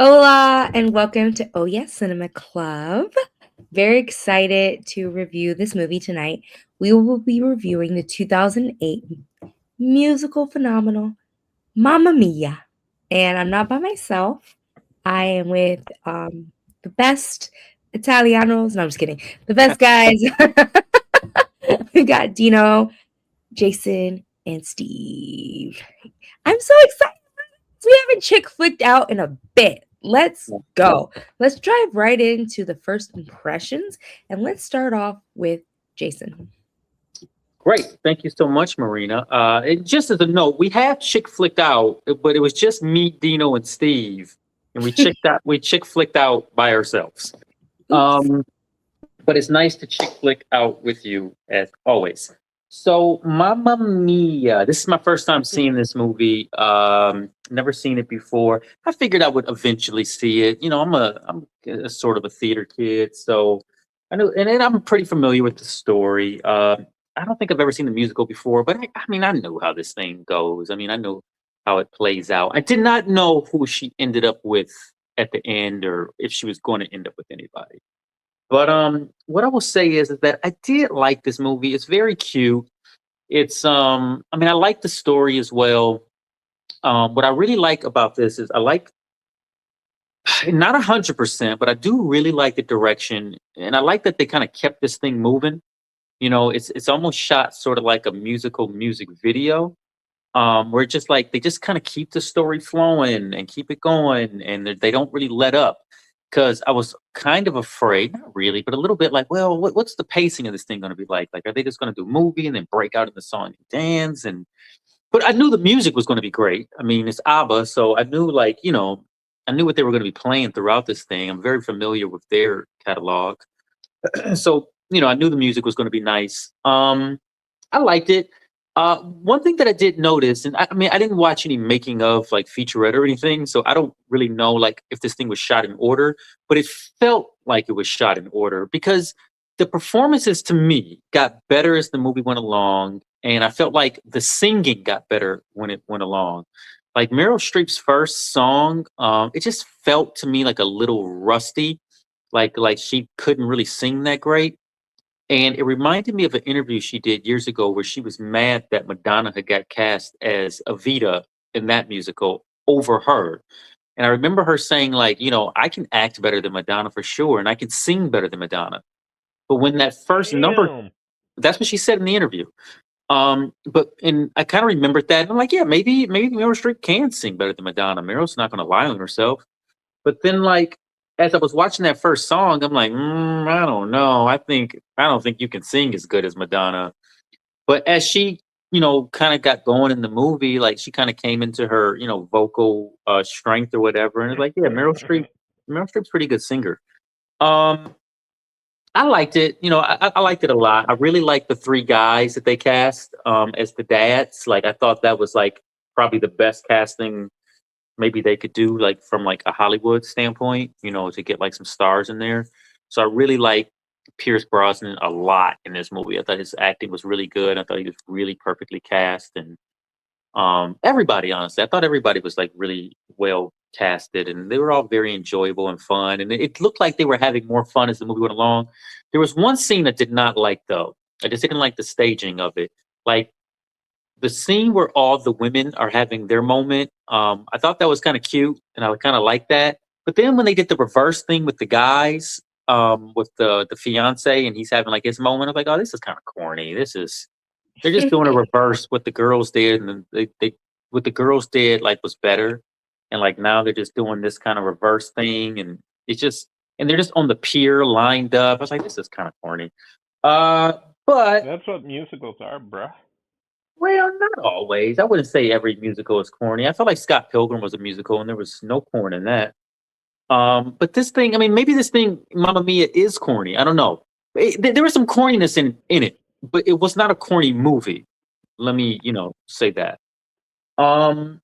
Hola and welcome to Oye Cinema Club. Very excited to review this movie tonight. We will be reviewing the 2008 musical phenomenal Mamma Mia. And I'm not by myself. I am with the best Italianos. No, I'm just kidding. The best guys. We got Dino, Jason, and Steve. I'm so excited. We haven't chick flicked out in a bit. Let's go. Let's dive right into the first impressions and let's start off with Jason. Great. Thank you so much, Marina. Just as a note, we have chick flicked out, but it was just me, Dino, and Steve. And we chick flicked out by ourselves. Oops. But it's nice to chick flick out with you as always. So, Mamma Mia. This is my first time seeing this movie. Never seen it before. I figured I would eventually see it. I'm a sort of a theater kid, so I know, and I'm pretty familiar with the story. I don't think I've ever seen the musical before, but I mean, I know how this thing goes. I mean, I know how it plays out. I did not know who she ended up with at the end, or if she was going to end up with anybody. But what I will say is that I did like this movie. It's very cute. I mean, I like the story as well. What I really like about this is I like not 100%, but I do really like the direction, and I like that they kind of kept this thing moving. It's almost shot sort of like a music video, where it just like they just kind of keep the story flowing and keep it going, and they don't really let up. Because I was kind of afraid, not really, but a little bit like, well, what's the pacing of this thing going to be like? Like, are they just going to do a movie and then break out in the song and dance? But I knew the music was going to be great. I mean, it's ABBA, so I knew I knew what they were going to be playing throughout this thing. I'm very familiar with their catalog, so I knew the music was going to be nice. I liked it. One thing that I did notice, and I mean, I didn't watch any making of like featurette or anything, so I don't really know like if this thing was shot in order, but it felt like it was shot in order because the performances to me got better as the movie went along, and I felt like the singing got better when it went along. Like Meryl Streep's first song, it just felt to me like a little rusty, like she couldn't really sing that great. And it reminded me of an interview she did years ago where she was mad that Madonna had got cast as Evita in that musical over her. And I remember her saying, like, I can act better than Madonna for sure, and I can sing better than Madonna. But when that first number, Damn. that's what she said in the interview. And I kind of remembered that. And I'm like, yeah, maybe Meryl Streep can sing better than Madonna. Meryl's not going to lie on herself. But then, like, as I was watching that first song, I'm like, I don't know. I don't think you can sing as good as Madonna. But as she, kind of got going in the movie, like she kind of came into her, vocal strength or whatever, and it's like, yeah, Meryl Streep's a pretty good singer. Um, I liked it. I liked it a lot. I really liked the three guys that they cast as the dads. Like, I thought that was like probably the best casting maybe they could do like from like a Hollywood standpoint, to get like some stars in there. So I really like Pierce Brosnan a lot in this movie. I thought his acting was really good. I thought he was really perfectly cast, and everybody, honestly, I thought everybody was like really well casted, and they were all very enjoyable and fun. And it looked like they were having more fun as the movie went along. There was one scene I did not like though. I just didn't like the staging of it. Like the scene where all the women are having their moment, I thought that was kind of cute, and I kind of like that. But then when they did the reverse thing with the guys, with the fiance, and he's having like his moment, I'm like, oh, this is kind of corny. They're just doing a reverse what the girls did, and then they what the girls did like was better, and like now they're just doing this kind of reverse thing, and it's just and they're just on the pier lined up. I was like, this is kind of corny. Uh, but That's what musicals are, bruh. well, not always. I wouldn't say every musical is corny. I felt like Scott Pilgrim was a musical, and there was no corn in that. But this thing, I mean, maybe this thing, Mamma Mia, is corny. I don't know. There was some corniness in it, but it was not a corny movie. Let me, say that. Um,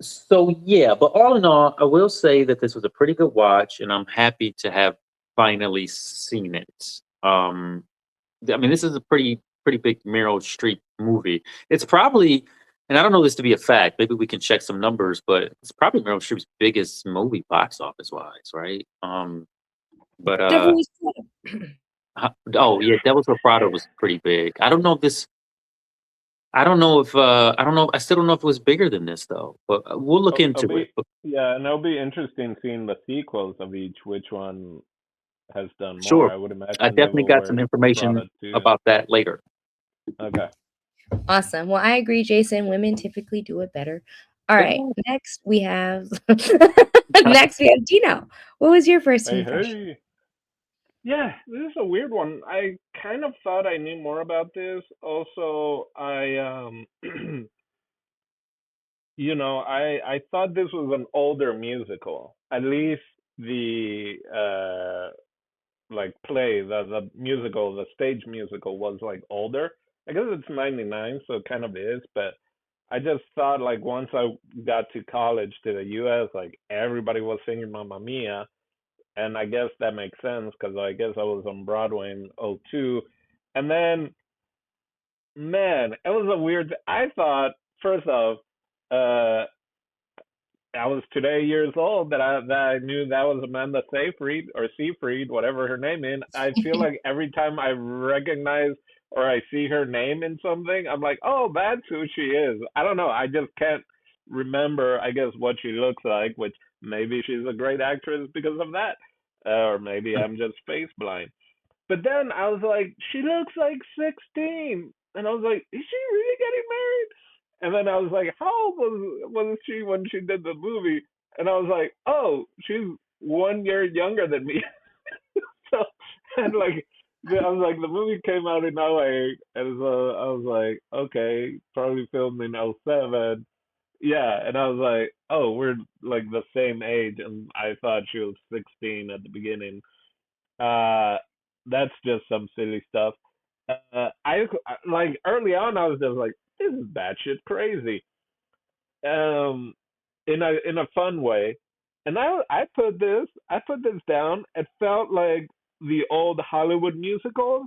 so yeah, but all in all, I will say that this was a pretty good watch, and I'm happy to have finally seen it. I mean, this is a pretty big Meryl Streep movie. It's probably And I don't know this to be a fact. Maybe we can check some numbers, but it's probably Meryl Streep's biggest movie box office wise, right? But Definitely. oh yeah, Devil's Prada was pretty big. I don't know if this. I don't know if I don't know. I still don't know if it was bigger than this though. But we'll look It'll into it. be yeah, and it'll be interesting seeing the sequels of each, which one has done more. Sure, I would I imagine definitely Devil got some Wears information Prada too. about that later. Okay. Awesome. Well, I agree, Jason. Women typically do it better. All right. Next we have Gino. What was your first Hey, impression? hey. Yeah, this is a weird one. I kind of thought I knew more about this. Also, I thought this was an older musical. At least the like play, the musical, the stage musical was like older. I guess it's 99, so it kind of is, but I just thought like once I got to college to the US, like everybody was singing Mamma Mia, and I guess that makes sense because I guess I was on Broadway in '02, and then man, it was a weird. I thought first off, uh, I was today years old that I knew that was Amanda Seyfried or Seyfried, whatever her name is. I feel like every time I recognize or I see her name in something, I'm like, oh, that's who she is. I don't know. I just can't remember. I guess what she looks like, which maybe she's a great actress because of that, or maybe I'm just face blind. But then I was like, she looks like 16, and I was like, is she really getting married? And then I was like, how old was she when she did the movie? And I was like, oh, she's 1 year younger than me. So and like I was like, the movie came out in '08, and so I was like, okay, probably filmed in '07. Yeah, and I was like, oh, we're like the same age, and I thought she was 16 at the beginning. Uh, that's just some silly stuff. I like early on, I was just like, this is batshit crazy. Um, in a fun way, and I put this down. It felt like the old Hollywood musicals,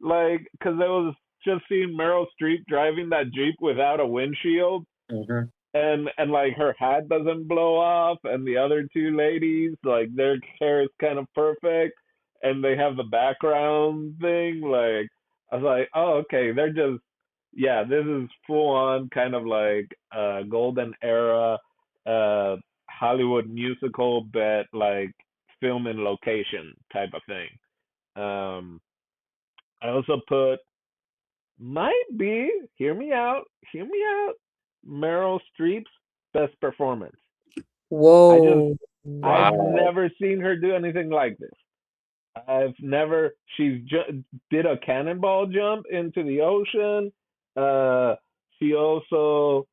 like because I was just seeing Meryl Streep driving that Jeep without a windshield, Mhm. and like her hat doesn't blow off, and the other two ladies like their hair is kind of perfect, and they have the background thing. Like I was like, oh okay, they're just yeah, this is full on kind of like golden era uh Hollywood musical, but like film in location type of thing. Um, I also put might be hear me out, Meryl Streep's best performance. I just Whoa. I've Wow. never seen her do anything like this. I've never did a cannonball jump into the ocean. She also,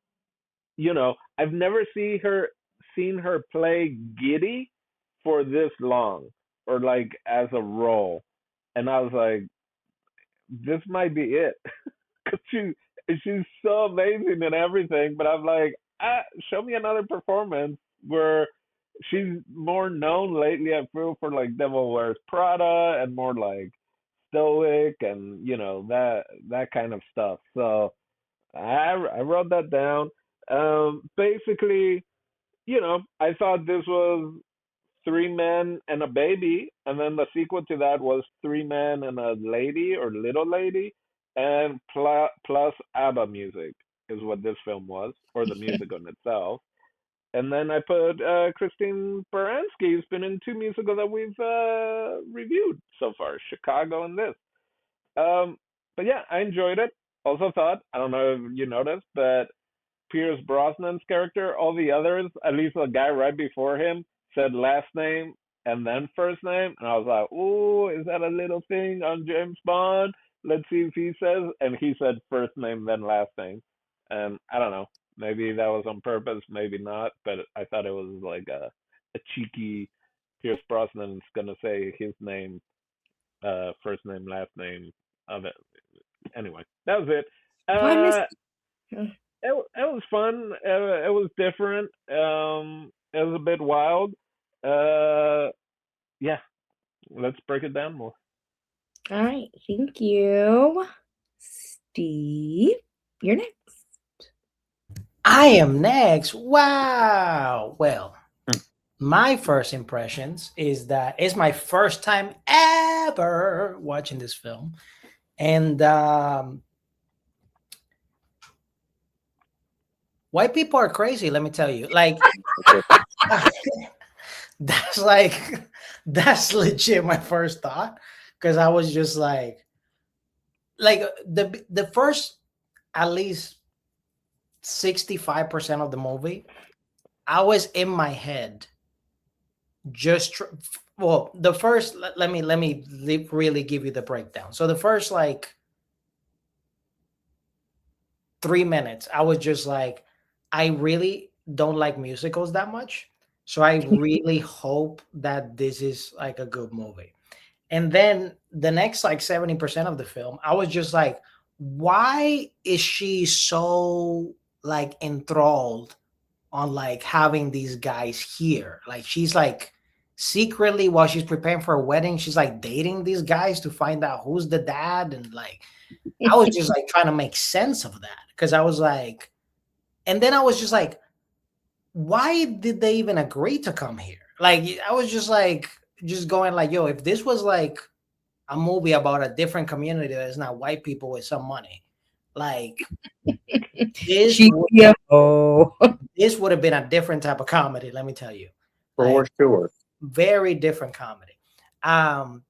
I've never seen her play giddy for this long or like as a role. And I was like, this might be it. Cause she's so amazing and everything, but I'm like, show me another performance where she's more known lately. I feel for like Devil Wears Prada and more like stoic and that kind of stuff. So I wrote that down. Basically, I thought this was three men and a baby, and then the sequel to that was three men and a lady or little lady, and plus ABBA music is what this film was, or the music on itself. And then I put Christine Baranski, who's been in two musicals that we've reviewed so far, Chicago and this. Um, but yeah, I enjoyed it. Also thought, I don't know if you noticed, but Pierce Brosnan's character, all the others, at least the guy right before him, said last name and then first name. And I was like, ooh, is that a little thing on James Bond? Let's see if he says. And he said first name, then last name. And I don't know. Maybe that was on purpose, maybe not. But I thought it was like a cheeky Pierce Brosnan is going to say his name, first name, last name of it. Anyway, that was it. I missed. Uh, it was fun. It was different. It was a bit wild. Uh, yeah. Let's break it down more. All right. Thank you. Steve, you're next. I am next. Wow. Well, Hmm. my first impressions is that it's my first time ever watching this film. And white people are crazy, let me tell you. Like, that's like, that's legit my first thought. Because I was just like the first at least 65% of the movie, I was in my head just well, the first let me really give you the breakdown. So the first like 3 minutes, I was just like, I really don't like musicals that much. So I really hope that this is like a good movie. And then the next like 70% of the film, I was just like, why is she so like enthralled on like having these guys here? Like she's like secretly while she's preparing for a wedding, she's like dating these guys to find out who's the dad. And like I was just like trying to make sense of that because I was like, and then I was just like, why did they even agree to come here? Like I was just like, just going like, yo, if this was like a movie about a different community that's not white people with some money, like this would, Oh, this would have been a different type of comedy. Let me tell you, For like sure. very different comedy. Um,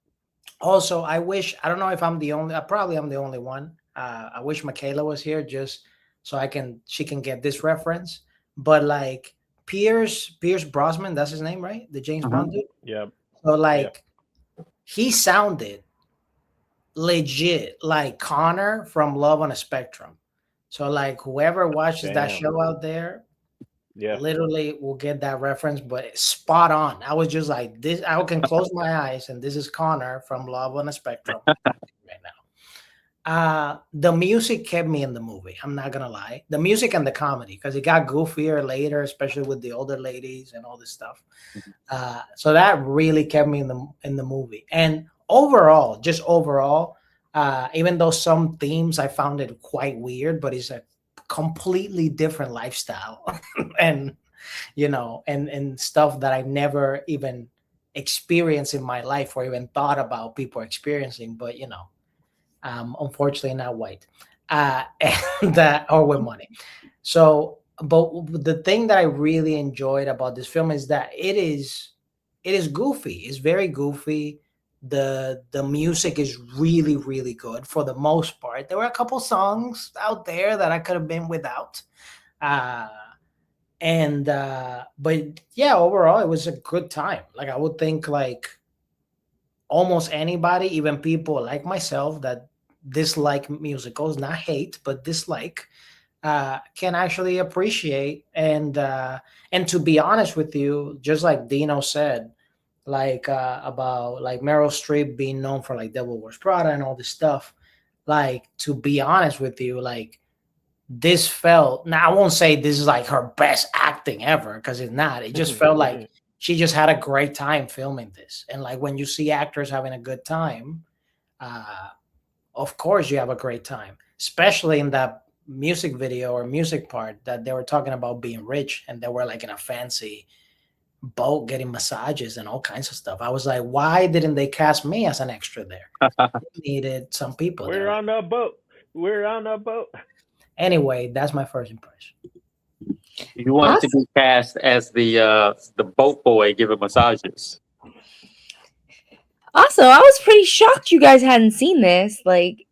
Also, I don't know if I'm the only, probably I'm the only one. I wish Michaela was here just so she can get this reference. But like Pierce Brosnan, that's his name, right? The James Mhm. Bond dude. Yeah. So Yeah. like he sounded legit like Connor from Love on a Spectrum. So like whoever watches that Damn. show out there Yeah. literally will get that reference, but it's spot on. I was just like this. I can close my eyes and this is Connor from Love on a Spectrum right now. The music kept me in the movie. I'm not gonna lie. The music and the comedy, because it got goofier later, especially with the older ladies and all this stuff. So that really kept me in the movie. And overall, just overall, even though some themes I found it quite weird, but it's a completely different lifestyle, and and stuff that I never even experienced in my life or even thought about people experiencing. But unfortunately not white, and that or with money. So, but the thing that I really enjoyed about this film is that it is goofy. It's very goofy. The music is really really good for the most part. There were a couple songs out there that I could have been without. Uh, and But yeah, overall it was a good time. Like I would think like almost anybody, even people like myself that dislike musicals, not hate, but dislike, can actually appreciate. And to be honest with you, just like Dino said, like about like Meryl Streep being known for like Devil Wears Prada and all this stuff. Like to be honest with you, like this felt, now I won't say this is like her best acting ever because it's not. It just felt like she just had a great time filming this. And like when you see actors having a good time, uh, of course you have a great time, especially in that music video or music part that they were talking about being rich and they were like in a fancy boat getting massages and all kinds of stuff. I was like, why didn't they cast me as an extra there? They needed some people We're there. on a boat. We're on a boat. Anyway, that's my first impression. You wanted to be cast as the boat boy giving massages. Also, I was pretty shocked you guys hadn't seen this, like,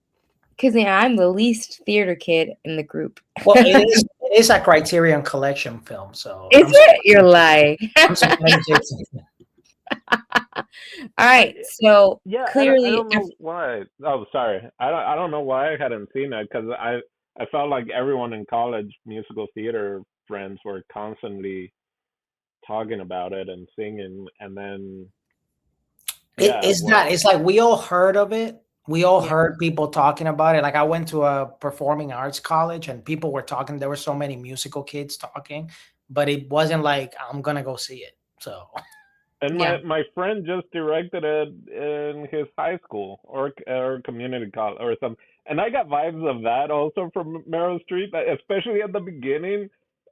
because I'm the least theater kid in the group. Well, it is a Criterion Collection film, so Is it? You're lying. I'm surprised Jason. All right, so Yeah, clearly, I don't know why. Oh, sorry. I don't know why I hadn't seen it because I felt like everyone in college musical theater friends were constantly talking about it and singing, and then It's well, not. It's like we all heard of it. We all Yeah. heard people talking about it. Like I went to a performing arts college and people were talking. There were so many musical kids talking, but it wasn't like I'm gonna go see it. So and Yeah. my friend just directed it in his high school or community college or something, and I got vibes of that also from Meryl Streep, especially at the beginning.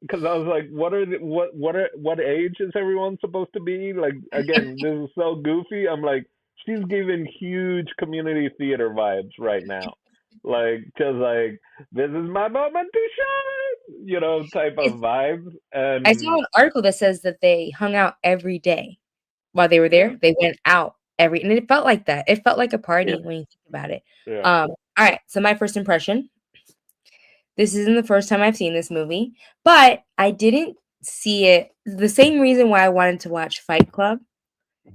because I was like, what age is everyone supposed to be? Like, again, this is so goofy. I'm like, she's giving huge community theater vibes right now, like, just like, this is my moment to shine, type of vibes. I saw And an article that says that they hung out every day while they were yeah, there. They went out and it felt like that. It felt like a party Yeah. when you think about it. yeah. All right. So my first impression. This isn't the first time I've seen this movie, but I didn't see it. The same reason why I wanted to watch Fight Club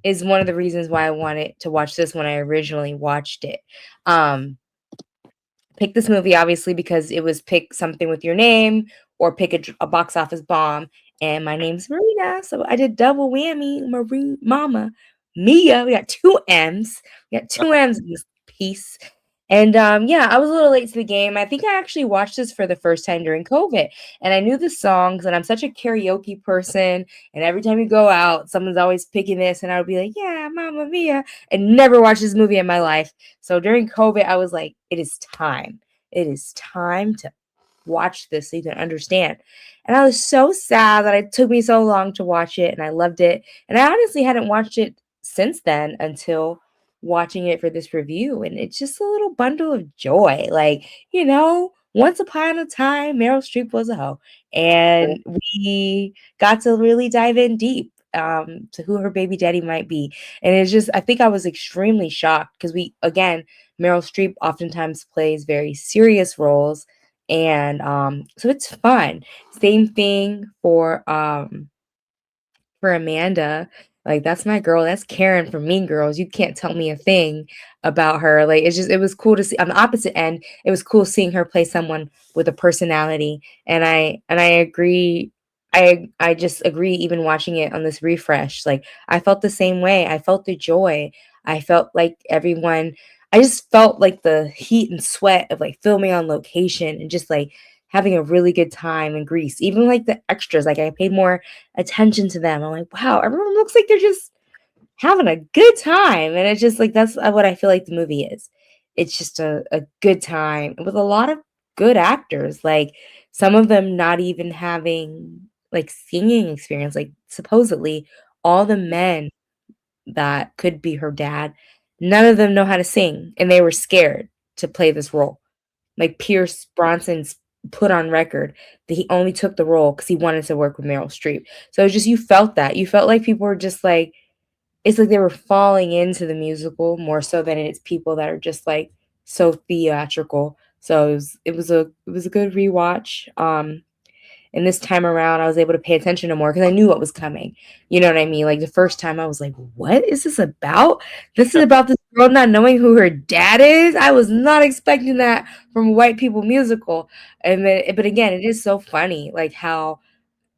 is one of the reasons why I wanted to watch this when I originally watched it. Pick this movie obviously because it was pick something with your name or pick a box office bomb. And my name's Marina, so I did double whammy. Marie, Mama, Mia. We got two M's. We got two M's in this piece. And yeah, I was a little late to the game. I think I actually watched this for the first time during COVID, and I knew the songs. And I'm such a karaoke person. And every time you go out, someone's always picking this, and I would be like, "Yeah, Mamma Mia," and never watched this movie in my life. So during COVID, I was like, "It is time. It is time to watch this so you can understand." And I was so sad that it took me so long to watch it, and I loved it. And I honestly hadn't watched it since then until watching it for this review. And it's just a little bundle of joy. Like, once upon a time, Meryl Streep was a hoe. And we got to really dive in deep to who her baby daddy might be. And it's just, I think I was extremely shocked because again, Meryl Streep oftentimes plays very serious roles. And so it's fun. Same thing for Amanda. Like, that's my girl. That's Karen from Mean Girls. You can't tell me a thing about her. Like, it was cool to see on the opposite end. It was cool seeing her play someone with a personality. And I agree. I just agree even watching it on this refresh. Like, I felt the same way. I felt the joy. I felt like I just felt like the heat and sweat of like filming on location and just like having a really good time in Greece. Even like the extras, like I paid more attention to them. I'm like, wow, everyone looks like they're just having a good time. And it's just like, that's what I feel like the movie is. It's just a good time with a lot of good actors. Like some of them not even having like singing experience. Like supposedly all the men that could be her dad, none of them know how to sing. And they were scared to play this role. Like Pierce Brosnan's put on record that he only took the role because he wanted to work with Meryl Streep. So it's just you felt that. You felt like people were just like, it's like they were falling into the musical more so than it's people that are just like so theatrical. So it was a good rewatch. And this time around, I was able to pay attention to more because I knew what was coming. You know what I mean? Like the first time, I was like, "What is this about? This is about this girl not knowing who her dad is." I was not expecting that from a white people musical. And then, but again, it is so funny, like how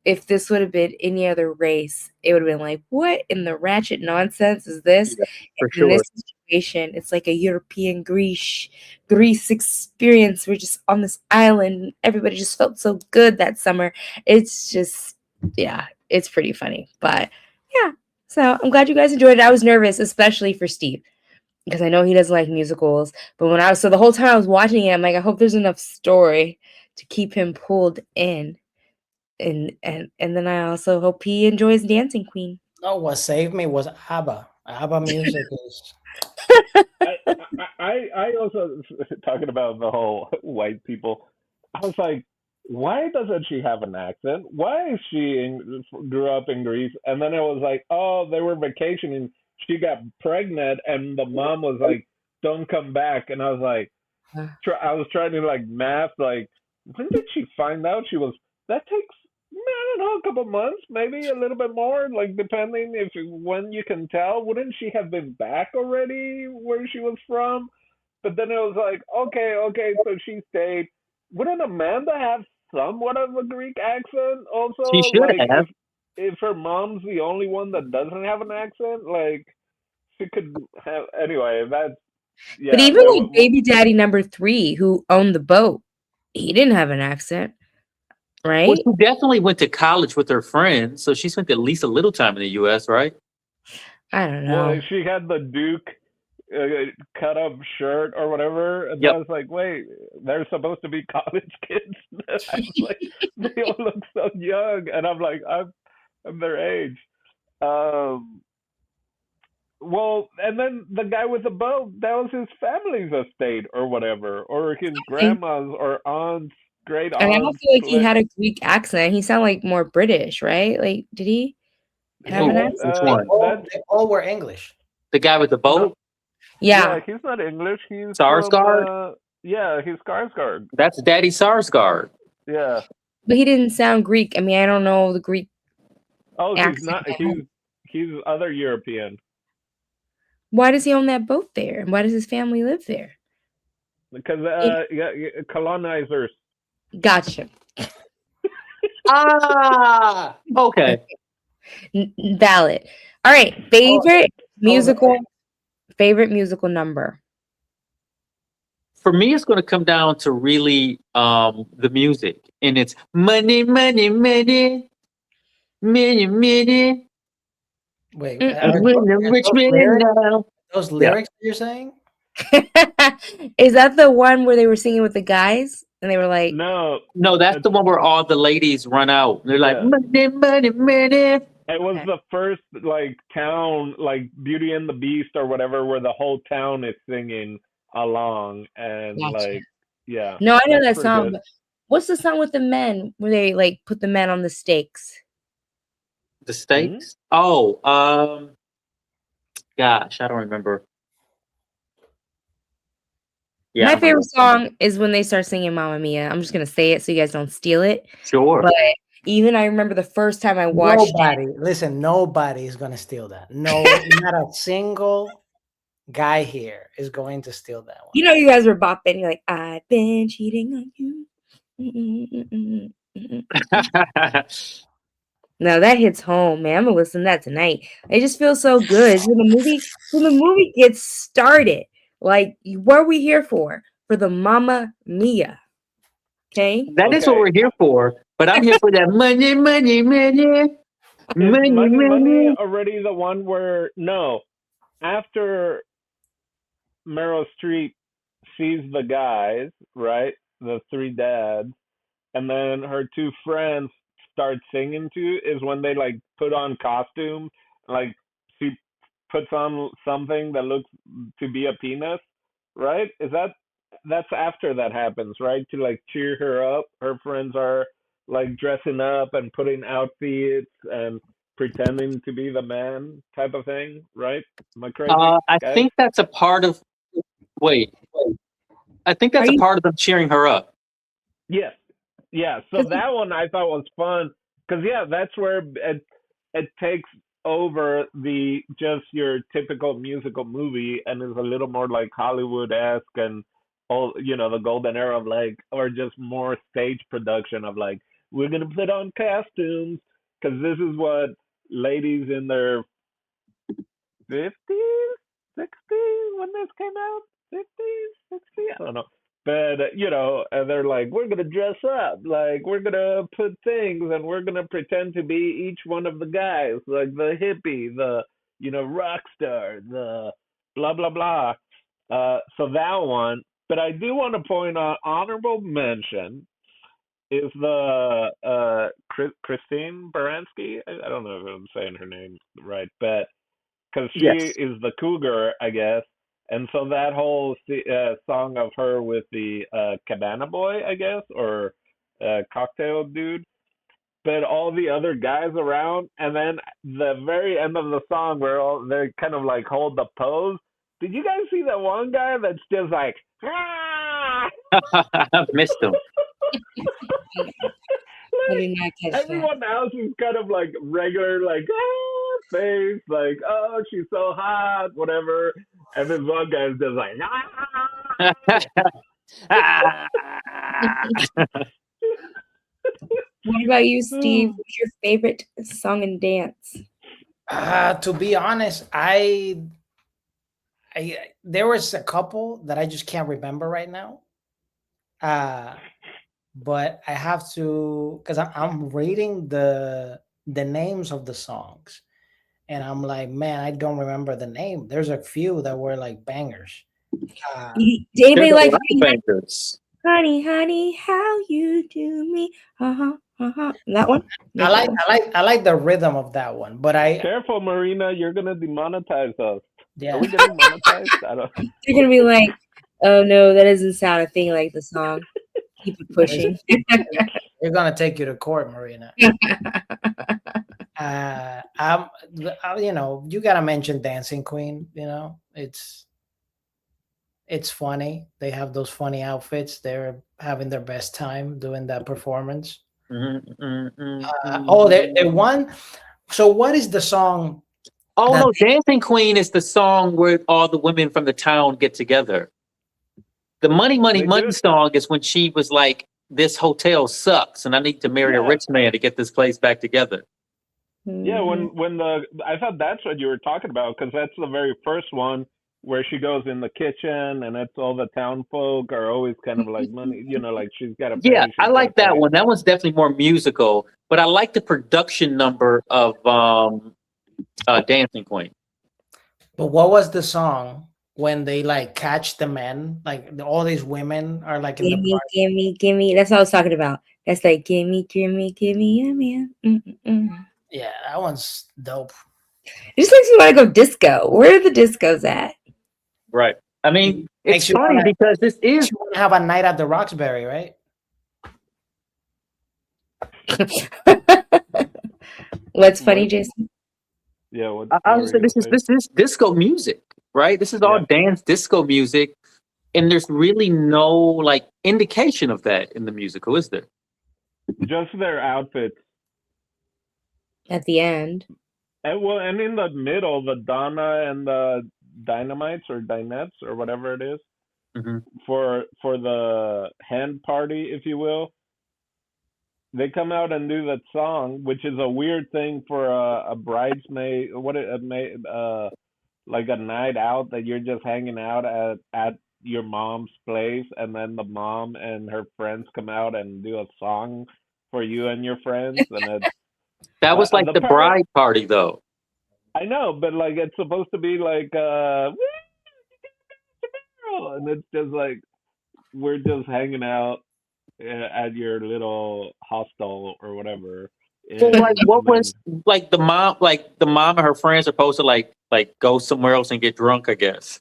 if this would have been any other race, it would have been like, "What in the ratchet nonsense is this?" Yeah, for And in sure. this situation, it's like a European Greece experience. We're just on this island. Everybody just felt so good that summer. It's just, yeah, it's pretty funny. But yeah, so I'm glad you guys enjoyed it. I was nervous, especially for Steve, because I know he doesn't like musicals. But so the whole time I was watching it, I'm like, I hope there's enough story to keep him pulled in. And then I also hope he enjoys Dancing Queen. No, what saved me was ABBA. ABBA music is. I also, talking about the whole white people, I was like, why doesn't she have an accent? Why is grew up in Greece? And then it was like, oh, they were vacationing. She got pregnant, and the mom was like, don't come back. And I was like, I was trying to like math, like, when did she find out she was? That takes, I don't know, a couple months, maybe a little bit more, like depending if when you can tell. Wouldn't she have been back already where she was from? But then it was like, okay, so she stayed. Wouldn't Amanda have somewhat of a Greek accent She also? should Like have. if her mom's the only one that doesn't have an accent, like she could have. Anyway, that's But yeah. even like baby daddy number 3, who owned the boat, he didn't have an accent, Well, right? she definitely went to college with her friends, so she spent at least a little time in the U.S., right? I don't Well, know. if she had the Duke cut up shirt or whatever. And I was like, wait, they're supposed to be college kids. I was like, they all look so young, and I'm like, I'm their age. Well, and then the guy with the boat, that was his family's estate or whatever, or his grandma's or aunts, great aunts. And I don't feel like he had a Greek accent. He sounded like more British, right? Like, did he have an accent? Which one? They all were English. The guy with the boat? Yeah. He's not English. He's Skarsgård? He's Skarsgård. That's Daddy Skarsgård. Yeah. But he didn't sound Greek. I mean, I don't know the Greek. Oh, he's not. He's other European. Why does he own that boat there? And why does his family live there? Because colonizers. Gotcha. Okay. Valid. All right. Favorite musical number. For me, it's going to come down to really the music, and it's money, money, money, money, money. Wait, those lyrics you're saying? Is that the one where they were singing with the guys and they were like, no, that's the one where all the ladies run out. They're like, money, money, money. It was the first like town, like Beauty and the Beast or whatever, where the whole town is singing along, and like, yeah. No, I know that song. But what's the song with the men where they like put the men on the stakes? The stakes? Mm-hmm. Oh, gosh, I don't remember. Yeah, my favorite song is when they start singing Mamma Mia. I'm just gonna say it so you guys don't steal it. Sure. But even I remember the first time I watched nobody is gonna steal that. No, not a single guy here is going to steal that one. You know, you guys were bopping. You're like, I've been cheating on you. No, that hits home, man. I'm gonna listen to that tonight. It just feels so good. When the movie gets started, like, what are we here for? For the Mamma Mia. Okay? That is what we're here for. But I'm here for that money, money, money. Money already the one where, after Meryl Streep sees the guys, right? The three dads, and then her two friends start singing to is when they like put on costumes, like she puts on something that looks to be a penis, right? That's after that happens, right? To like cheer her up. Her friends are like dressing up and putting outfits and pretending to be the man type of thing, right? Am I crazy? I think that's a part of I think that's a part of them cheering her up. Yes. Yeah, so that one I thought was fun because that's where it takes over the just your typical musical movie and is a little more like Hollywood-esque and all, the golden era of like, or just more stage production of like, we're gonna put on costumes because this is what ladies in their 50s, 60s when this came out, 50s, 60s, I don't know. But, and they're like, we're going to dress up. Like, we're going to put things and we're going to pretend to be each one of the guys, like the hippie, the, rock star, the blah, blah, blah. So that one. But I do want to point out honorable mention is the Christine Baranski. I don't know if I'm saying her name right, but because she is the cougar, I guess. And so that whole song of her with the cabana boy, I guess, or cocktail dude, but all the other guys around, and then the very end of the song where they kind of like hold the pose. Did you guys see that one guy that's just like, ah! I missed him. I did not catch everyone else is kind of like regular, like, face, like, oh, she's so hot, whatever. And this one guy's just like, What about you, Steve? What's your favorite song and dance? To be honest, I there was a couple that I just can't remember right now. But I have to, because I'm reading the names of the songs, and I'm like, man, I don't remember the name. There's a few that were like bangers. Did There's anybody a like lot of bangers. honey, honey, how you do me? That one? I like the rhythm of that one, but Careful, Marina, you're gonna demonetize us. yeah. Are we getting monetized? I don't. You're gonna be like, oh no, that doesn't sound a thing like the song. Keep it pushing. They're gonna take you to court, Marina. You know, you gotta mention Dancing Queen. You know, it's funny. They have those funny outfits. They're having their best time doing that performance. They won. So, what is the song? Oh that no, Dancing Queen is the song where all the women from the town get together. The Money, Money, They Money do. song is when she was like, "This hotel sucks, and I need to marry a Yeah. rich man to get this place back together." Yeah, when the I thought that's what you were talking about, because that's the very first one where she goes in the kitchen and it's all the town folk are always kind of like money, you know, like she's got to pay. Yeah, she's I gotta like that pay. one. That one's definitely more musical, but I like the production number of Dancing Queen. But what was the song when they like catch the men? Like all these women are like in the bar. gimme. That's what I was talking about. That's like gimme, a man. Yeah, that one's dope. It just makes me want to go disco. Where are the discos at? Right. I mean, Makes it's you funny wanna- because this is You want to have a night at the Roxbury, right? What's funny, Jason? Yeah, what, I what was were saying, you gonna this is disco music, right? This is all Yeah. dance disco music, and there's really no like indication of that in the musical, is there? say? Just their outfits. At the end. And in the middle, the Donna and the Dynamites or Dinettes or whatever it is Mm-hmm. for the hen party, if you will. They come out and do that song, which is a weird thing for a bridesmaid. Like a night out that you're just hanging out at your mom's place, and then the mom and her friends come out and do a song for you and your friends, and it's That was like the part. bride party, though. I know, but like it's supposed to be like and it's just like we're just hanging out at your little hostel or whatever. So, like, what And then, was like the mom and her friends are supposed to like go somewhere else and get drunk, I guess.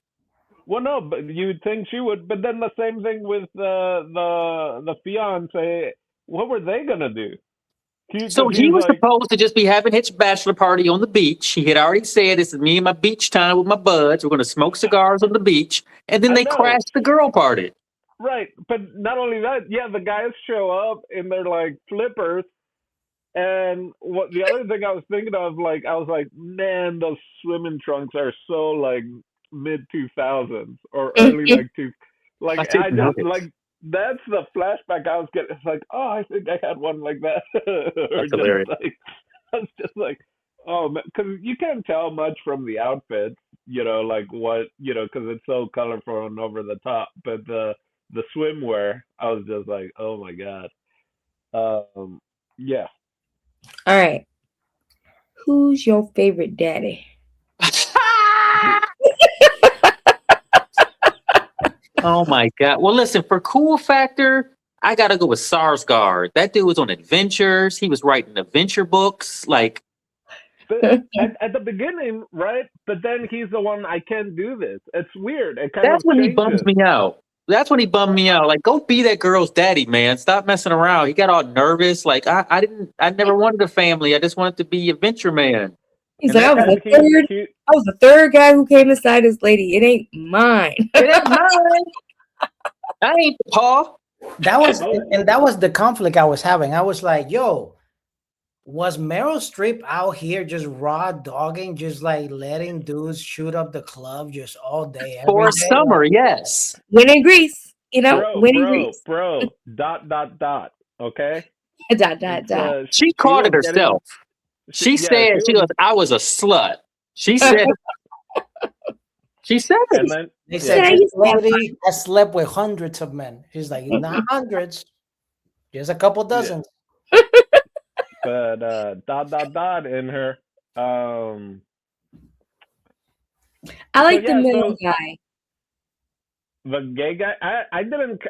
well, no, but you'd think she would. But then the same thing with the fiance. What were they gonna do? So Because he he's was like, supposed to just be having his bachelor party on the beach. He had already said, "This is me and my beach time with my buds. We're going to smoke cigars on the beach," and then I they know. crashed the girl party. Right, but not only that, yeah, the guys show up in their like flippers. And what the other thing I was thinking of, like, I was like, man, those swimming trunks are so like mid 2000s or early like two. Like I didn't I know just this. like that's the flashback I was getting. It's like, oh, I think I had one like that. Or That's just hilarious. like I was just like, oh, because you can't tell much from the outfits, you know, like what you know, because it's so colorful and over the top. But the swimwear, I was just like, oh my god. Yeah. All right. Who's your favorite daddy? Oh my god! Well, listen, for cool factor, I gotta go with Skarsgård. That dude was on adventures. He was writing adventure books. Like, At the beginning, right? But then he's the one, I can't do this. It's weird. It kind that's of when he changes. bums me out. That's when he bummed me out. Like, go be that girl's daddy, man. Stop messing around. He got all nervous. Like, I never wanted a family. I just wanted to be adventure man. He's And like, that- I was the third guy who came inside this lady. It ain't mine. It ain't mine. I ain't Paul. That was the conflict I was having. I was like, yo, was Meryl Streep out here just raw dogging, just like letting dudes shoot up the club just all day, every For day? summer, yes. Winning Greece, you know, winning Greece. Bro, dot. Okay? Dot. She called it was getting- herself. She said, she goes, I was a slut. She said, And it. then They said Yeah, this you said lady has slept with hundreds of men. She's like, not hundreds, just a couple dozen. but dot in her I like the yeah, middle guy. the gay guy. I didn't.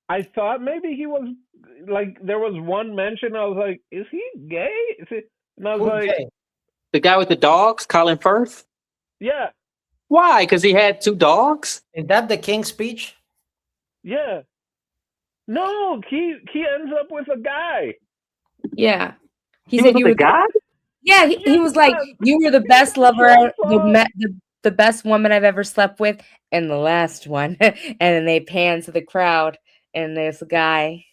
I thought maybe he was like there was one mention. I was like, is he gay? Is he? And I was Who's like, gay? The guy with the dogs, Colin Firth. yeah, Why? Because he had 2 dogs. Is that the King's Speech? yeah. No, he ends up with a guy. Yeah. He He said was with you the were guy. yeah, he was like, Yes, you were the best lover, Trump. the best woman I've ever slept with, and the last one. And then they pan to the crowd, and there's a guy.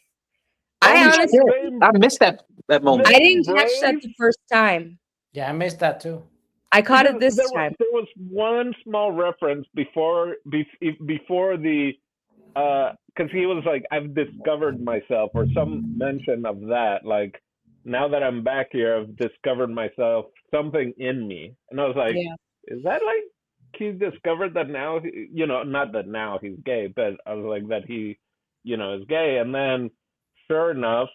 I Holy honestly, shit! I missed that moment. I Very didn't catch that brave. the first time. Yeah, I missed that too. I caught it Because this time. there was one small reference before the because he was like, I've discovered myself, or some mention of that, like, now that I'm back here, I've discovered myself, something in me. And I was like, Yeah. is that like he discovered that now, not that now he's gay, but I was like, that he, is gay. And then sure enough,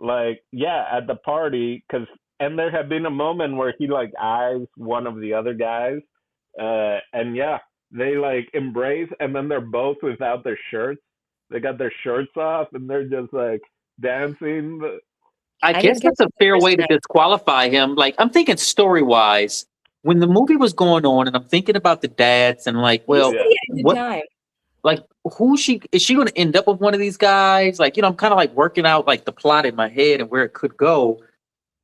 like, yeah, at the party, and there had been a moment where he like eyes one of the other guys, and yeah, they like embrace, and then they're both without their shirts. They got their shirts off, and they're just like dancing. I I guess didn't catch that's a it the fair first way to time. disqualify him. Like, I'm thinking story wise, when the movie was going on, and I'm thinking about the dads, and like, You said well, Yeah. he had a good what, time. like, who is she going to end up with one of these guys? Like, I'm kind of like working out like the plot in my head and where it could go.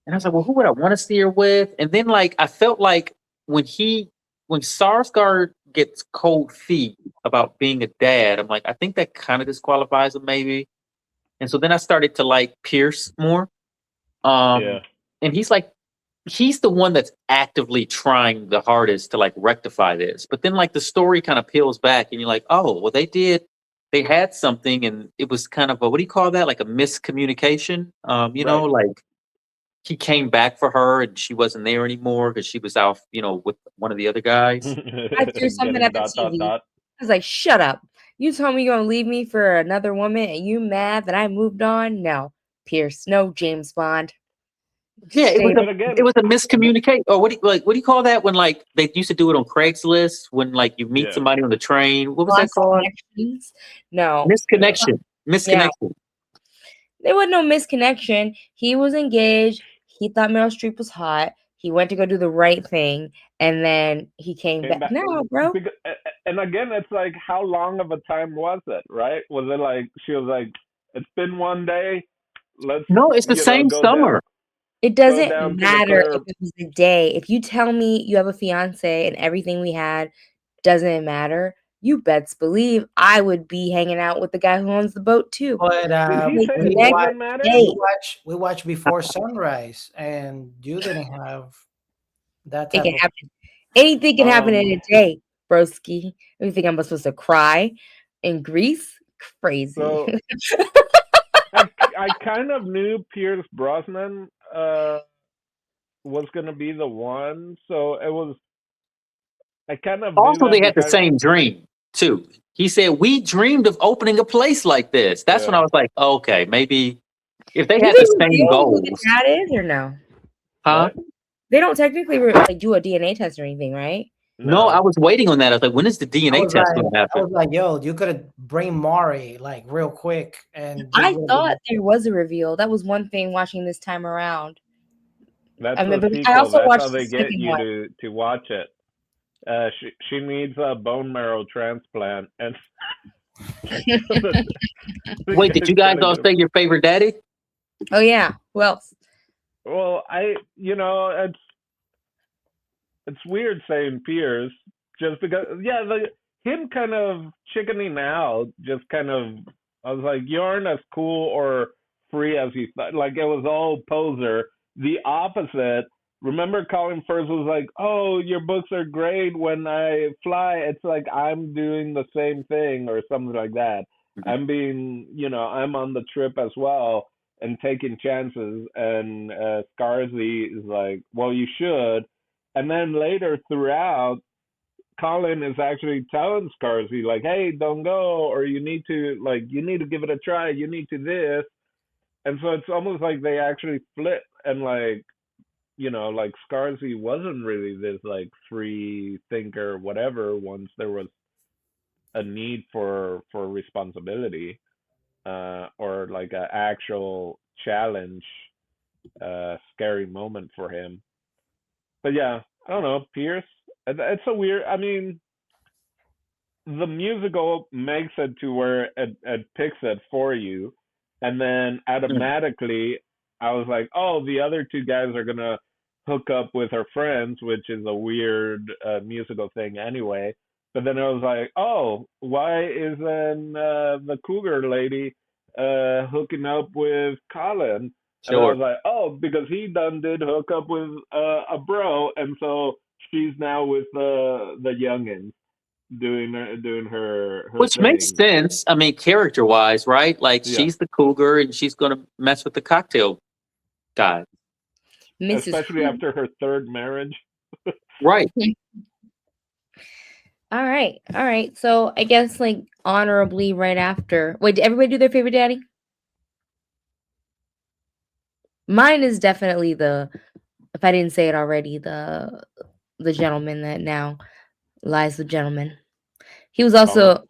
And I was like, well, who would I want to see her with? And then like, I felt like when Sarsgaard gets cold feet about being a dad, I'm like, I think that kind of disqualifies him maybe. And so then I started to like Pierce more. Yeah. And he's the one that's actively trying the hardest to like rectify this. But then like the story kind of peels back and you're like, oh, well, they had something and it was kind of what do you call that? Like a miscommunication. Right. Like he came back for her and she wasn't there anymore because she was out, with one of the other guys. I threw something Getting at the TV. dot. I was like, shut up. You told me you're gonna leave me for another woman and you mad that I moved on? No. Pierce, no James Bond. Yeah, Stay But again, it was a miscommunication. Or what do you call that when like they used to do it on Craigslist when like you meet yeah. somebody on the train? What was that lost called? connections. No. Misconnection. Yeah. Misconnection. There was no misconnection. He was engaged. He thought Meryl Streep was hot. He went to go do the right thing, and then he came Came back. back. No, bro. And again, it's like, how long of a time was it, right? Was it like, she was like, it's been one day, let's, No, it's the same go down, summer. It down doesn't to the matter if curb. it was a day. If you tell me you have a fiance and everything we had doesn't matter, you best believe I would be hanging out with the guy who owns the boat too. But Did he Like, say the it next doesn't matter? day. we watched Before Sunrise, and you didn't have that It type can of. happen. Anything can happen in Um, a day, broski. You think I'm supposed to cry in Greece? Crazy. so I kind of knew Pierce Brosnan was gonna be the one, so it was. I kind of knew Also, that they had the because same dream too. He said, "We dreamed of opening a place like this." That's when I yeah. was like, okay, maybe if they Do had they the same reveal who the goals, dad is or no? huh? What? They don't technically like do a DNA test or anything, right? No, I No. was waiting on that. I was like, when is the I DNA was test like, going to I happen? was like, yo, you could have bring Maury like real quick, and this I would have thought been. there was a reveal. That was one thing watching this time around. That's I a mean, but I sequel. also That's how watched the they get second you one. to watch it. She needs a bone marrow transplant, and Wait, did you guys all say your favorite daddy? Oh yeah, who else? Well, it's weird saying Pierce, just because, yeah, him kind of chickening out, just kind of, I was like, you aren't as cool or free as you thought. Like, it was all poser. The opposite. Remember, Colin Firth was like, "Oh, your books are great when I fly." It's like I'm doing the same thing or something like that. Mhm. I'm on the trip as well and taking chances. And Scarsy is like, "Well, you should." And then later throughout, Colin is actually telling Scarsy like, "Hey, don't go, or you need to give it a try. You need to this." And so it's almost like they actually flip and like like Scarsy wasn't really this like free thinker, whatever. Once there was a need for responsibility, or like an actual challenge, scary moment for him. But yeah, I don't know, Pierce. It's a weird. I mean, the musical makes it to where it picks it for you, and then automatically I was like, oh, the other two guys are gonna hook up with her friends, which is a weird musical thing anyway. But then I was like, oh, why isn't the cougar lady hooking up with Colin? And I was Sure. like, oh, because he done did hook up with a bro, and so she's now with the youngins doing her Which makes thing. sense. I mean, character wise, right? Like Yeah, she's the cougar and she's gonna mess with the cocktail guy. Mrs. especially after her third marriage. Right. All right. So I guess like honorably right after. Wait, did everybody do their favorite daddy? Mine is definitely if I didn't say it already, the gentleman that now lies the gentleman. He was also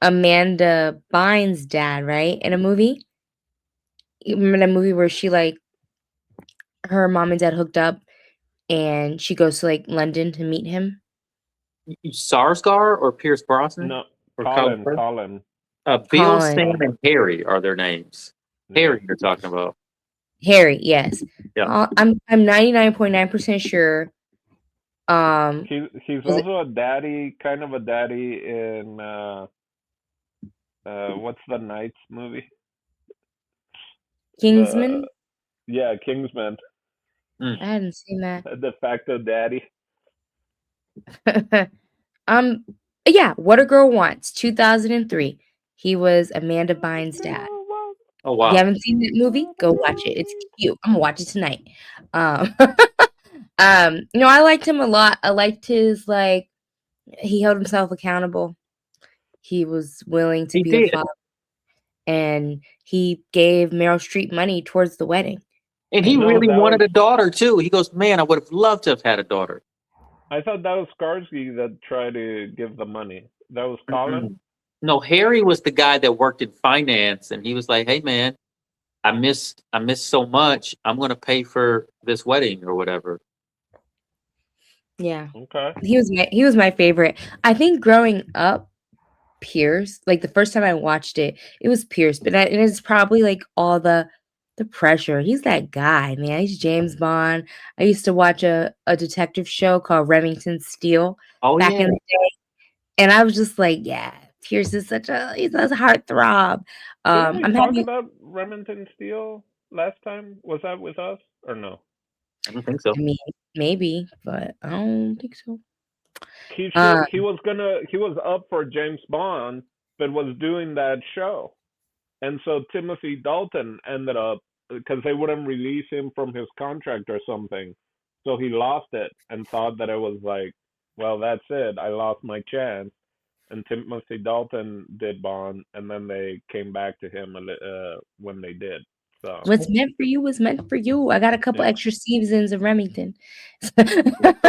Amanda Bynes' dad, right? In a movie. You remember that movie where she like her mom and dad hooked up and she goes to like London to meet him? Sarsgaard or Pierce Brosnan No, or Colin, Firth? Colin. Bill, Colin. Sam, and Harry are their names. Yeah. Harry, you're talking about. Harry, yes. Yeah. I'm 99.9% sure. He's also a daddy, kind of a daddy in what's the Knights movie? Kingsman? Yeah, Kingsman. I hadn't seen that. De facto daddy. Yeah, What a Girl Wants, 2003. He was Amanda Bynes' dad. Oh If wow. you haven't seen that movie, go watch it. It's cute. I'm gonna watch it tonight. I liked him a lot. I liked his like he held himself accountable. He was willing to He be a did. father, and he gave Meryl Streep money towards the wedding. And he No, really that wanted was- a daughter too. He goes, man, I would have loved to have had a daughter. I thought that was Skarsgård that tried to give the money. That was Colin. Mm-mm. No, Harry was the guy that worked in finance, and he was like, hey man, I missed so much. I'm gonna pay for this wedding or whatever. Yeah, Okay. he was my favorite. I think growing up, Pierce, like the first time I watched it, it was Pierce, but it is probably like all the pressure. He's that guy, man. He's James Bond. I used to watch a detective show called Remington Steele Oh back yeah. in the day, and I was just like, yeah, Pierce is he's a heartthrob. Didn't we I'm talk happy. about Remington Steele last time? Was that with us or no? I don't think so. I mean, maybe, but I don't think so. He was up for James Bond, but was doing that show, and so Timothy Dalton ended up because they wouldn't release him from his contract or something, so he lost it and thought that it was like, well, that's it, I lost my chance. And Timothy Dalton did Bond, and then they came back to him when they did. So What's meant for you was meant for you. I got a couple Yeah. extra seasons of Remington. The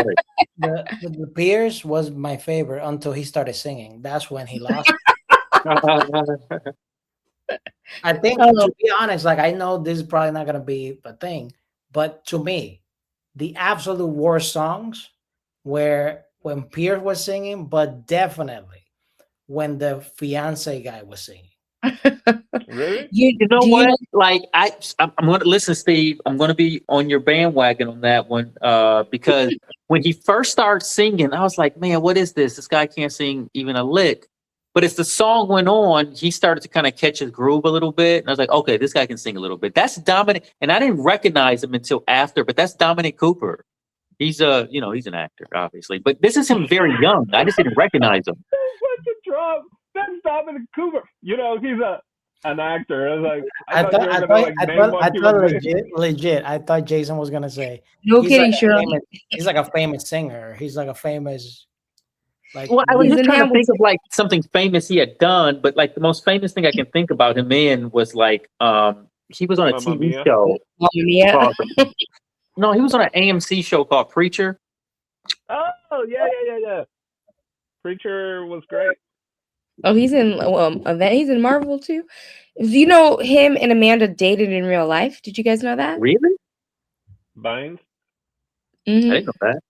Pierce was my favorite until he started singing. That's when he lost. I think, to be honest, like I know this is probably not gonna be a thing, but to me, the absolute worst songs were when Pierce was singing, but definitely when the fiance guy was singing. really, You know do what? know- Like I'm going to listen, Steve. I'm going to be on your bandwagon on that one because when he first started singing, I was like, man, what is this? This guy can't sing even a lick. But as the song went on, he started to kind of catch his groove a little bit, and I was like, okay, this guy can sing a little bit. That's Dominic, and I didn't recognize him until after. But that's Dominic Cooper. He's he's an actor, obviously, but this is him very young. I just didn't recognize him. that's such a drop. That's Dominic Cooper. He's an actor. I was like, I thought you were gonna like name what he was in. legit. I thought Jason was gonna say No he's kidding, like Shirley. he's like a famous singer. He's like a famous like. Well, I was He's just in trying to think Hamilton. of like something famous he had done, but like the most famous thing I can think about him in was like he was on a Mamma TV Mia. show Mamma Mia. called No, he was on an AMC show called Preacher. Oh yeah. Preacher was great. Oh, he's in he's in Marvel too. Do you know him and Amanda dated in real life? Did you guys know that? Really? Bynes. I Hmm. didn't know that.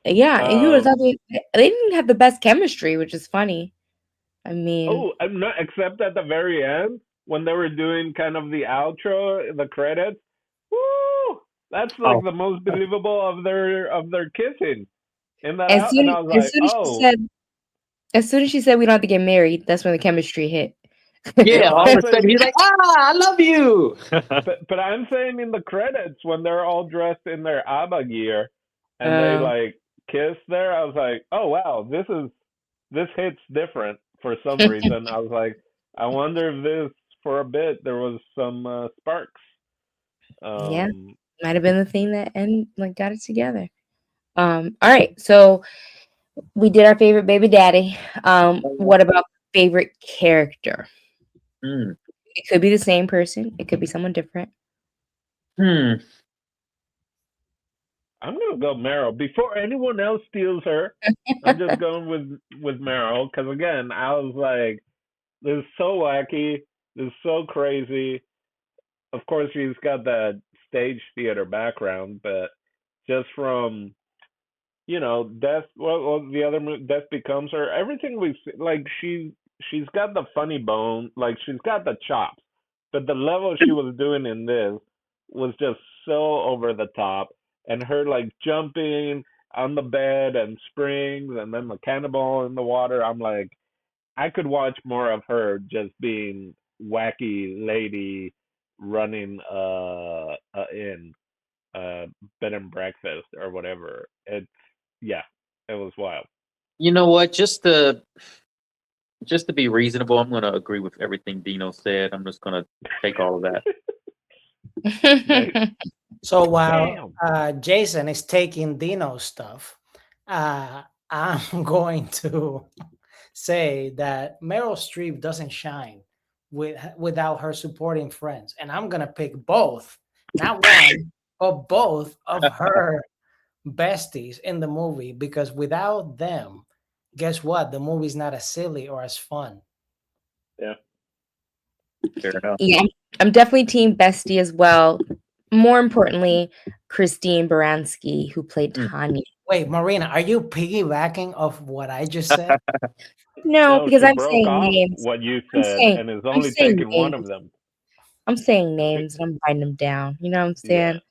Yeah, and you would have Um, thought they didn't have the best chemistry, which is funny. I mean, I'm not except at the very end when they were doing kind of the outro, the credits. Woo! That's like Oh, the most believable of their kissing in that as out, and soon I was as like, soon as she oh, said as soon as she said we don't have to get married, that's when the chemistry hit. no, yeah. All I'm of a sudden, saying, he's like, I love you. but I'm saying in the credits when they're all dressed in their ABBA gear and they Uh, like kiss there, I was like, oh wow, this hits different for some reason. I was like, I wonder if this for a bit there was some sparks. yeah, Um, might have been the thing that got it together. All right, so we did our favorite baby daddy. What about favorite character? Hmm. It could be the same person. It could be someone different. Hmm. I'm gonna go Meryl before anyone else steals her. I'm just going with Meryl because again, I was like, this is so wacky, this is so crazy. Of course, she's got that stage theater background, but just from death. Well, the other death becomes her. Everything we see, like she's got the funny bone, like she's got the chops, but the level she was doing in this was just so over the top, and her like jumping on the bed and springs, and then the cannonball in the water. I'm like, I could watch more of her just being wacky lady running in uh bed and breakfast or whatever. It's yeah, it was wild. You know what? Just to be reasonable, I'm going to agree with everything Dino said. I'm just going to take all of that. Nice. So while Damn. Jason is taking Dino's stuff, I'm going to say that Meryl Streep doesn't shine without her supporting friends, and I'm gonna pick both, not one, but both of her besties in the movie because without them, guess what? The movie's not as silly or as fun. Yeah. Fair enough. Yeah, I'm definitely team bestie as well. More importantly, Christine Baranski, who played Mm. Tanya. Wait, Marina, are you piggybacking off what I just said? No, No, because she I'm broke saying off names. what you I'm said saying and is I'm only saying taking one of names. them. I'm saying She, names and I'm writing them down. You know what I'm yeah. saying?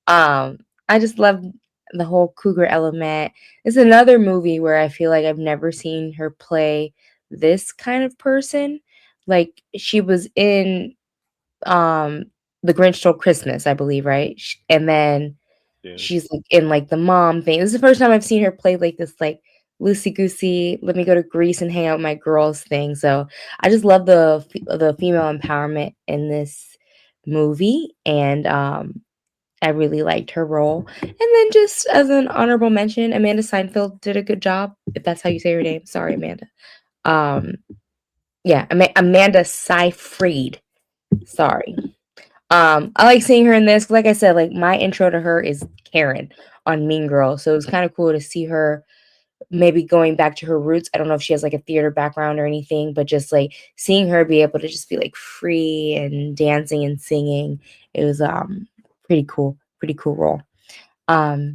Um, I just love the whole cougar element. It's another movie where I feel like I've never seen her play this kind of person. Like she was in um The Grinch Stole Christmas, I believe, right? And then Yeah. she's like in like the mom thing. This is the first time I've seen her play like this like loosey goosey. Let me go to Greece and hang out with my girls thing. So I just love the female empowerment in this movie, and I really liked her role. And then just as an honorable mention, Amanda Seyfried did a good job. If that's how you say her name, sorry, Amanda. Um, yeah, Amanda Seyfried. Sorry. I like seeing her in this. Like I said, like my intro to her is Karen on Mean Girls, so it was kind of cool to see her maybe going back to her roots. I don't know if she has like a theater background or anything, but just like seeing her be able to just be like free and dancing and singing, it was pretty cool role.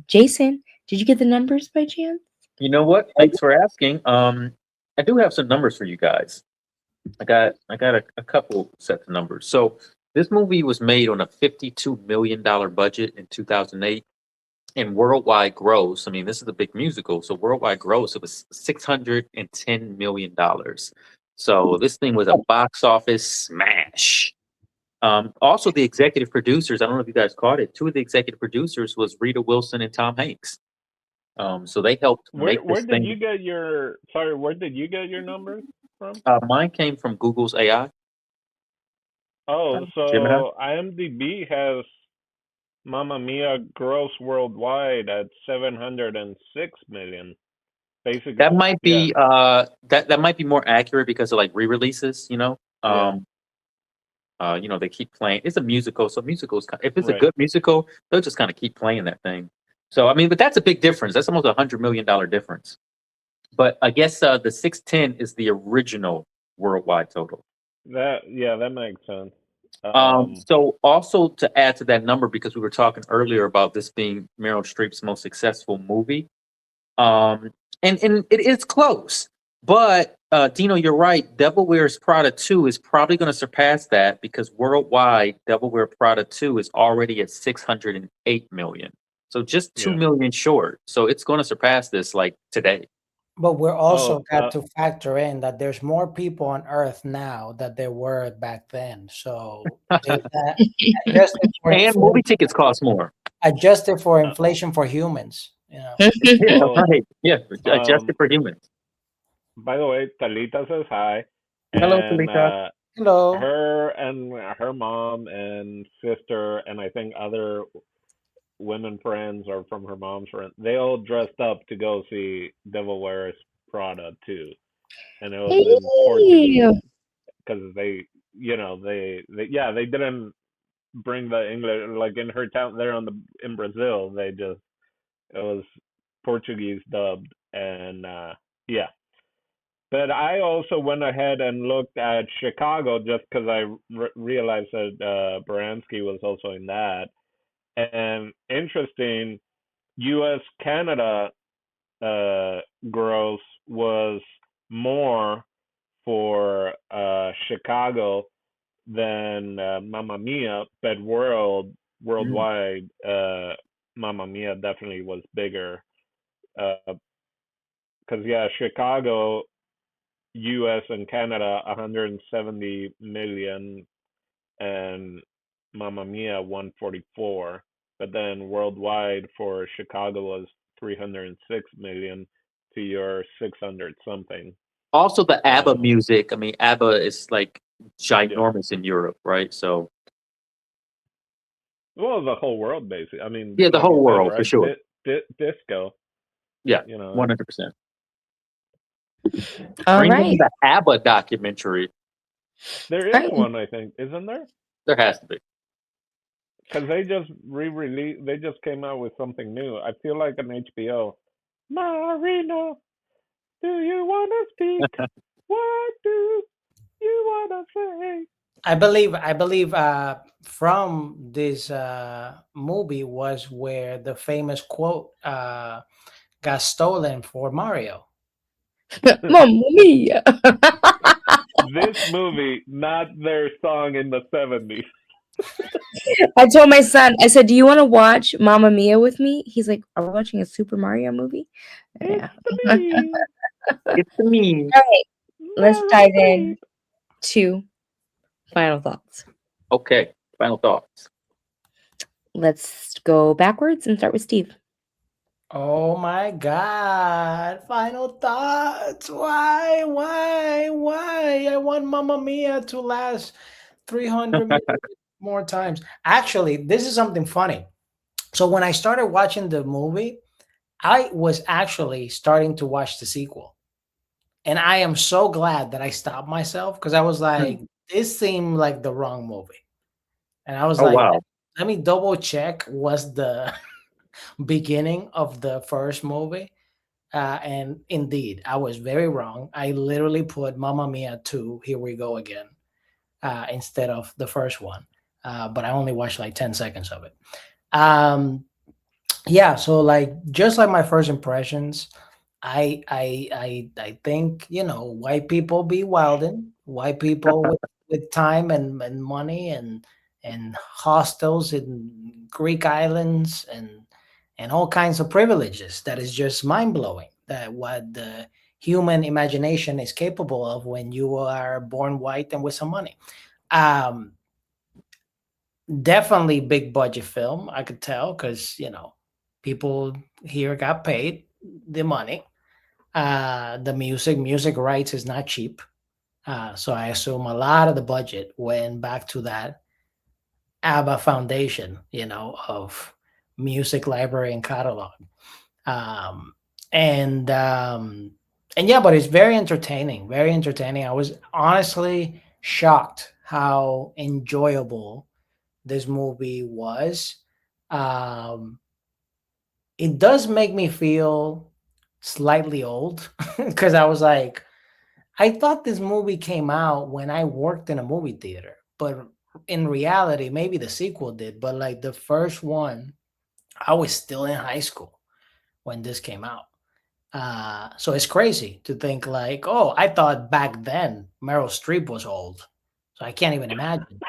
Jason, did you get the numbers by chance? You know what? Thanks for asking. I do have some numbers for you guys. I got a couple sets of numbers. So this movie was made on a $52 million budget in 2008, and worldwide gross. I mean, this is a big musical, so worldwide gross it was $610 million. So this thing was a box office smash. Also, the executive producers. I don't know if you guys caught it. Two of the executive producers was Rita Wilson and Tom Hanks. So they helped make Where this did thing. you get your sorry, where did you get your numbers from? Mine came from Google's AI, Oh, Gemini. so IMDb has Mamma Mia gross worldwide at 706 million. Basically, That might yeah. be that might be more accurate because of like re-releases, you know. Yeah. They keep playing. It's a musical, so musicals. If it's a Right. good musical, they'll just kind of keep playing that thing. So I mean, but that's a big difference. That's almost $100 million difference. But I guess the 610 is the original worldwide total. That makes sense. So also to add to that number, because we were talking earlier about this being Meryl Streep's most successful movie, and it is close, but Dino, you're right. Devil Wears Prada 2 is probably going to surpass that because worldwide, Devil Wears Prada 2 is already at 608 million. So just 2 Yeah. million short. So it's going to surpass this like today. But we're also got uh, to factor in that there's more people on Earth now than there were back then. So there's that adjusted for And movie inflation, tickets cost more. adjusted for uh, inflation for humans. Yeah, oh, right. Yeah, adjusted um, for humans. by the way, Talita says hi, Hello, and Talita. Hello. her and her mom and sister, and I think other women friends or from her mom's friends, they all dressed up to go see Devil Wears Prada too, and it was in Portuguese Hey. because they didn't bring the English like in her town there in Brazil. It was Portuguese dubbed, and yeah. But I also went ahead and looked at Chicago just because I realized that Baranski was also in that. And interesting, U.S. Canada gross was more for Chicago than Mamma Mia, but Mm. worldwide, Mamma Mia definitely was bigger. Because Chicago, U.S. and Canada, 170 million, and Mamma Mia 144. But then worldwide for Chicago was 306 million to your 600 something. Also, the ABBA Uh, music. I mean, ABBA is like yeah. ginormous in Europe, right? So Well, the whole world basically. I mean, yeah, the like you whole said, world for right? sure. Disco. Yeah, You know, 100%. All Bring in right. the ABBA documentary. there All is right. one, I think, isn't there? There has to be. Because they just re-released. They just came out with something new. I feel like an HBO. Marina, do you wanna speak? What do you wanna say? I believe from this movie was where the famous quote got stolen for Mario. Mamma mia. This movie, not their song in the 70s. I told my son, I said, "Do you want to watch Mamma Mia with me?" He's like, "Are we watching a Super Mario movie?" It's Yeah. me, It's me. All right, let's Meryl dive Streep. in to final thoughts. Okay, final thoughts. Let's go backwards and start with Steve. Oh my God! Final thoughts. Why? I want Mamma Mia to last 300 million more times. Actually, this is something funny. So when I started watching the movie, I was actually starting to watch the sequel. And I am so glad that I stopped myself because I was like, this seemed like the wrong movie. And I was Oh, like, wow. let me double check was the beginning of the first movie. And indeed, I was very wrong. I literally put Mamma Mia 2, Here We Go Again, instead of the first one. But I only watched like 10 seconds of it. Um, yeah, so like just like my first impressions, I think, white people be wilding, white people with time and money and hostels in Greek islands and all kinds of privileges that is just mind-blowing that what the human imagination is capable of when you are born white and with some money. Um, Definitely big budget film, I could tell, because people here got paid the money. The music rights is not cheap. So I assume a lot of the budget went back to that ABBA foundation, of music library and catalog. Um, and and yeah, but it's very entertaining, very entertaining. I was honestly shocked how enjoyable this movie was. Um, it does make me feel slightly old because I was like, I thought this movie came out when I worked in a movie theater, but in reality, maybe the sequel did. But like the first one, I was still in high school when this came out. So it's crazy to think like, oh, I thought back then Meryl Streep was old, so I can't even imagine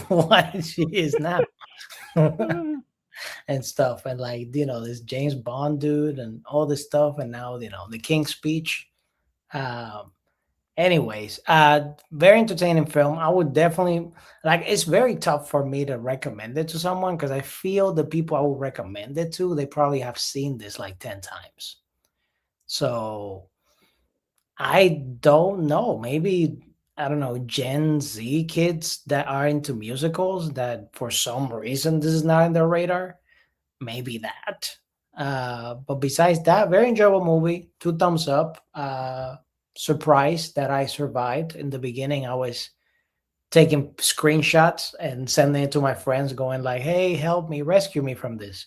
what she is now. And stuff, and like, this James Bond dude and all this stuff, and now the King's Speech. Um, Anyways, very entertaining film. I would definitely like. It's very tough for me to recommend it to someone because I feel the people I would recommend it to, they probably have seen this like 10 times. So I don't know. Maybe I don't know Gen Z kids that are into musicals that for some reason this is not in their radar. Maybe that. But besides that, very enjoyable movie. 2 thumbs up. Surprised that I survived. In the beginning, I was taking screenshots and sending it to my friends, going like, "Hey, help me, rescue me from this."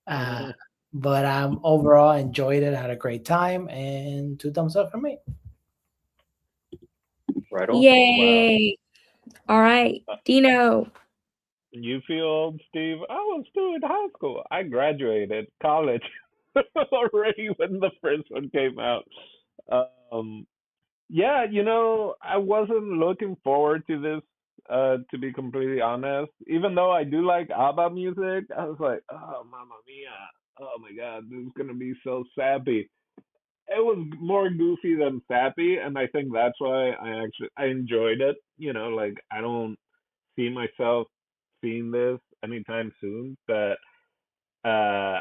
Uh, but overall enjoyed it. Had a great time, and 2 thumbs up for me. Right on. Yay! All right, Dino. You feel old, Steve? I was still in high school. I graduated college already when the first one came out. Um, yeah, I wasn't looking forward to this, to be completely honest. Even though I do like ABBA music, I was like, oh, Mamma Mia. Oh my God, this is gonna be so sappy. It was more goofy than sappy, and I think that's why I enjoyed it. Like I don't see myself seeing this anytime soon, but uh,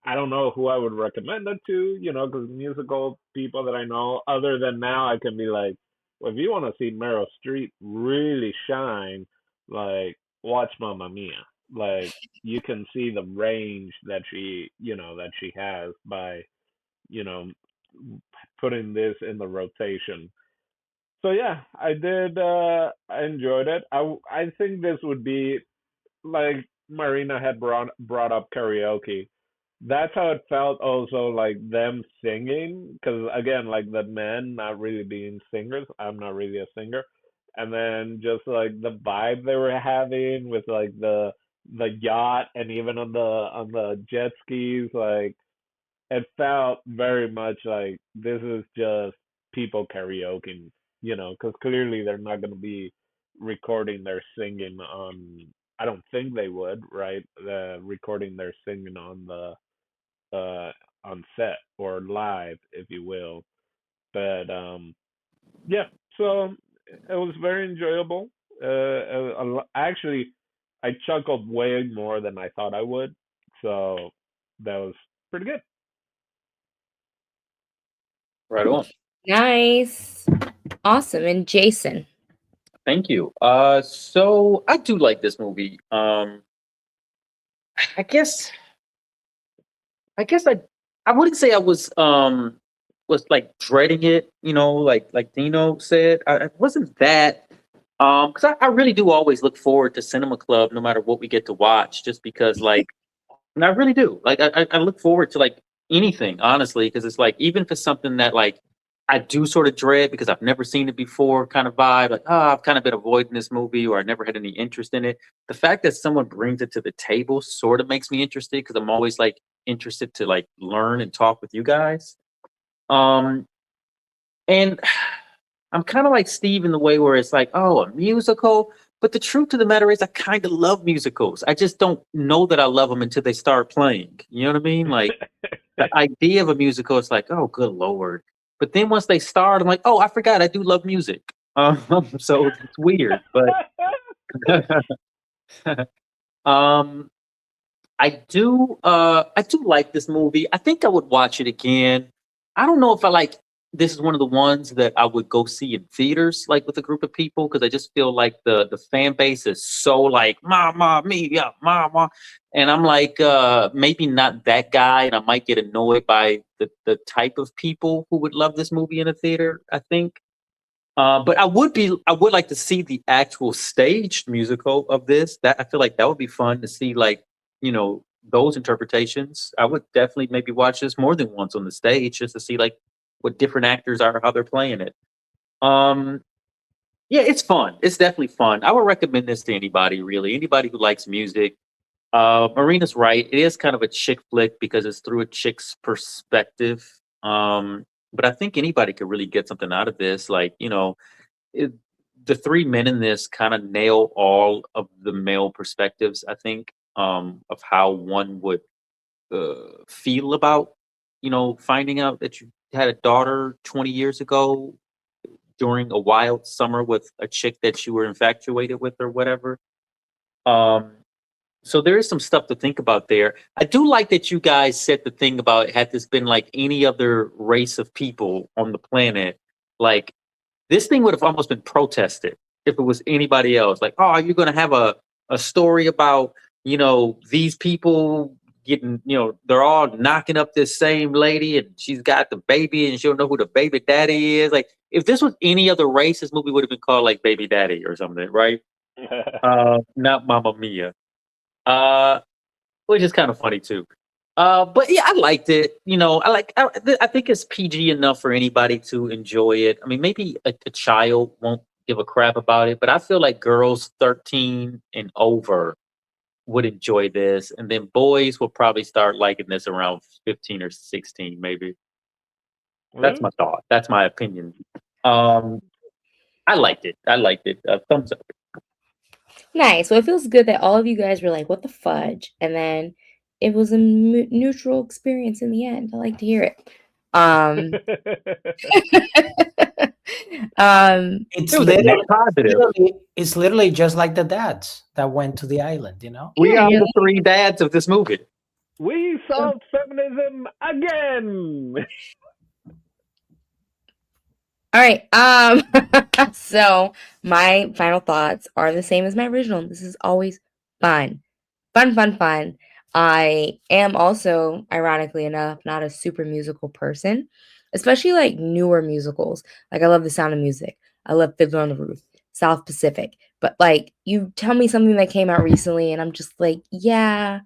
I don't know who I would recommend it to, because musical people that I know, other than now, I can be like, well, if you want to see Meryl Streep really shine, like, watch Mamma Mia. Like, you can see the range that she has by, you know, putting this in the rotation. So yeah, I did. I enjoyed it. I think this would be like Marina had brought up karaoke. That's how it felt. Also, like them singing, because again, like the men not really being singers. I'm not really a singer, and then just like the vibe they were having with like the yacht and even on the jet skis, like it felt very much like this is just people karaokeing, because clearly they're not going to be recording their singing on. I don't think they would, right? Recording their singing on the on set or live, if you will. But yeah, so it was very enjoyable. Actually, I chuckled way more than I thought I would, so that was pretty good. Right on. Nice. Awesome. And Jason. Thank you. So I do like this movie. I guess I wouldn't say I was like dreading it, like Dino said. I wasn't that because I really do always look forward to Cinema Club no matter what we get to watch, just because like and I really do. Like I look forward to like anything, honestly, because it's like even if it's something that like I do sort of dread because I've never seen it before, kind of vibe. Like, I've kind of been avoiding this movie or I never had any interest in it. The fact that someone brings it to the table sort of makes me interested because I'm always like interested to like learn and talk with you guys. Um, and I'm kind of like Steve in the way where it's like, oh, a musical. But the truth of the matter is, I kind of love musicals. I just don't know that I love them until they start playing. You know what I mean? Like the idea of a musical, it's like, oh, good lord. But then once they start, I'm like, oh, I forgot I do love music. So it's weird, but um, I do like this movie. I think I would watch it again. I don't know if I like this is one of the ones that I would go see in theaters, like with a group of people, because I just feel like the fan base is so like mama mia mama, and I'm like maybe not that guy, and I might get annoyed by the type of people who would love this movie in a theater. I think. But I would like to see the actual staged musical of this. That I feel like that would be fun to see, like, those interpretations. I would definitely maybe watch this more than once on the stage just to see like what different actors are, how they're playing it. Um, yeah, it's fun. It's definitely fun. I would recommend this to anybody, really. Anybody who likes music. Marina's right. It is kind of a chick flick because it's through a chick's perspective. But I think anybody could really get something out of this. Like, it, the three men in this kind of nail all of the male perspectives, I think, of how one would feel about, finding out that you had a daughter 20 years ago during a wild summer with a chick that you were infatuated with or whatever. Um, so there is some stuff to think about there. I do like that you guys said the thing about had this been like any other race of people on the planet, like this thing would have almost been protested if it was anybody else. Like, oh, are you going to have a story about, these people getting, they're all knocking up this same lady and she's got the baby and she don't know who the baby daddy is. Like, if this was any other race, this movie would have been called like Baby Daddy or something, right? Not Mamma Mia. Uh, which is kind of funny too. But yeah, I liked it. I think it's PG enough for anybody to enjoy it. I mean, maybe a child won't give a crap about it, but I feel like girls 13 and over would enjoy this, and then boys will probably start liking this around 15 or 16, maybe. That's my thought. That's my opinion. Um, I liked it. Thumbs up. Nice. Well, it feels good that all of you guys were like, "What the fudge?" And then it was a neutral experience in the end. I like to hear it. Um, It's It was a net literally, positive. it's literally just like the dads that went to the island, We Yeah, are you're the three dads of this movie. We solved feminism again. all right. So my final thoughts are the same as my original. This is always fun. Fun, fun, fun. I am also, ironically enough, not a super musical person, especially like newer musicals. Like I love The Sound of Music. I love Fiddler on the Roof, South Pacific. But like you tell me something that came out recently and I'm just like, yeah,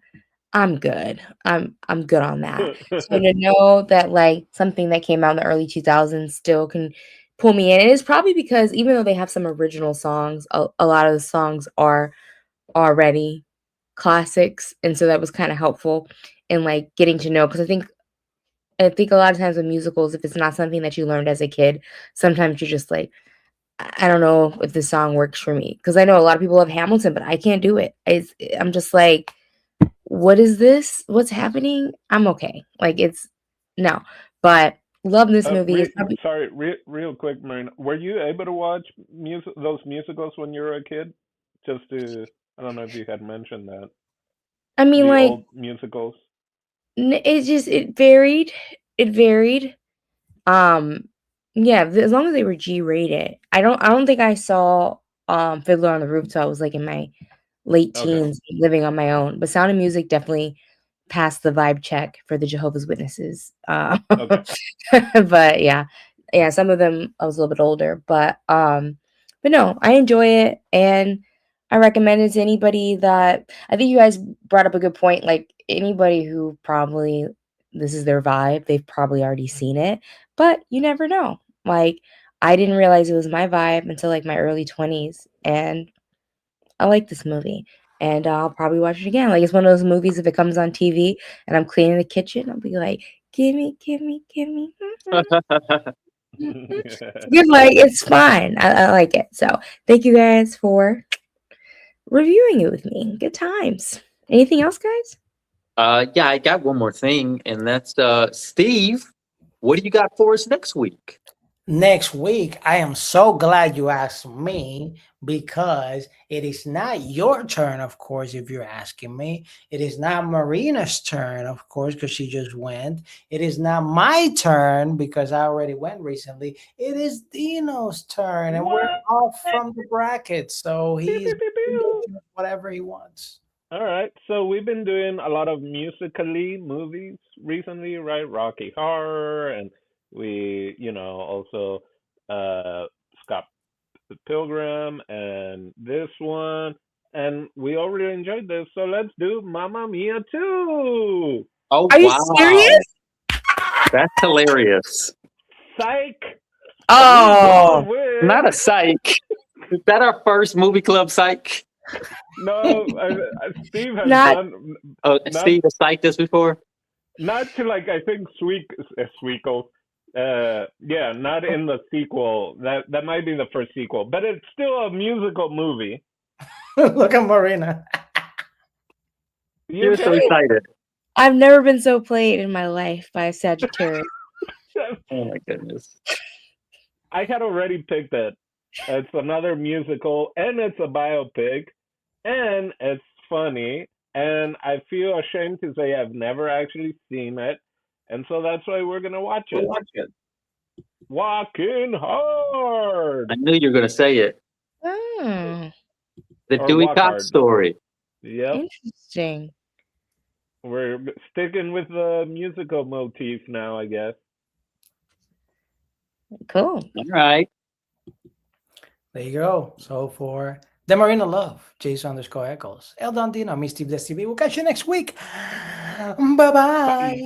I'm good. I'm good on that. So to know that like something that came out in the early 2000s still can pull me in. It is probably because even though they have some original songs, a lot of the songs are already classics, and so that was kind of helpful in like getting to know because I think a lot of times with musicals, if it's not something that you learned as a kid, sometimes you're just like, I don't know if this song works for me because I know a lot of people love Hamilton, but I can't do it. I'm just like, what is this? What's happening? I'm okay. Like it's no, but love this movie. It's probably, Sorry, real quick, Marina. Were you able to watch those musicals when you were a kid? Just to, I don't know if you had mentioned that. I mean, The like old musicals. it varied. It varied. Um, yeah, as long as they were G-rated. I don't think I saw Fiddler on the Roof till I was like in my late Okay. teens living on my own. But Sound of Music definitely passed the vibe check for the Jehovah's Witnesses. Okay. But yeah. Yeah, some of them I was a little bit older, but no, I enjoy it and I recommend it to anybody that I think you guys brought up a good point. Like anybody who probably this is their vibe, they've probably already seen it, but you never know. Like I didn't realize it was my vibe until like my early 20s, and I like this movie. And I'll probably watch it again. Like it's one of those movies if it comes on TV and I'm cleaning the kitchen, I'll be like, gimme, gimme, gimme. It's good, like it's fine. I like it. So thank you guys for reviewing it with me. Good times. Anything else, guys? Yeah, I got one more thing, and that's Steve. What do you got for us next week? Next week, I am so glad you asked me because it is not your turn, of course, if you're asking me. It is not Marina's turn, of course, because she just went. It is not my turn because I already went recently. It is Dino's turn, and we're What? off from the bracket, so Pew, he's pew, pew, pew. whatever he wants. All right. So we've been doing a lot of musically movies recently, right? Rocky Horror, and we, also uh, Scott The Pilgrim and this one. And we all really enjoyed this, so let's do Mamma Mia 2! Oh, Are you wow. serious? That's hilarious. Psych! Oh, Not a psych. Is that our first movie club psych? No, Steve has Not- done... Oh, Steve has psyched this before? Not to, like, I think, Sweekle. Yeah, not in the sequel. That might be the first sequel. But it's still a musical movie. Look at Marina. You're so excited. I've never been so played in my life by a Sagittarius. Oh, my goodness. I had already picked it. It's another musical, and it's a biopic, and it's funny, and I feel ashamed to say I've never actually seen it, and so that's why we're gonna watch it. Walking Hard. I knew you were going to say it. Oh, The Or Dewey Walk Cox Hard. story. Yep, interesting. we're sticking with the musical motif now, I guess. Cool. All right. There you go. So for the Marina Love, Jason_Eccles, El Dantino, me Steve TV. We'll catch you next week. Bye-bye.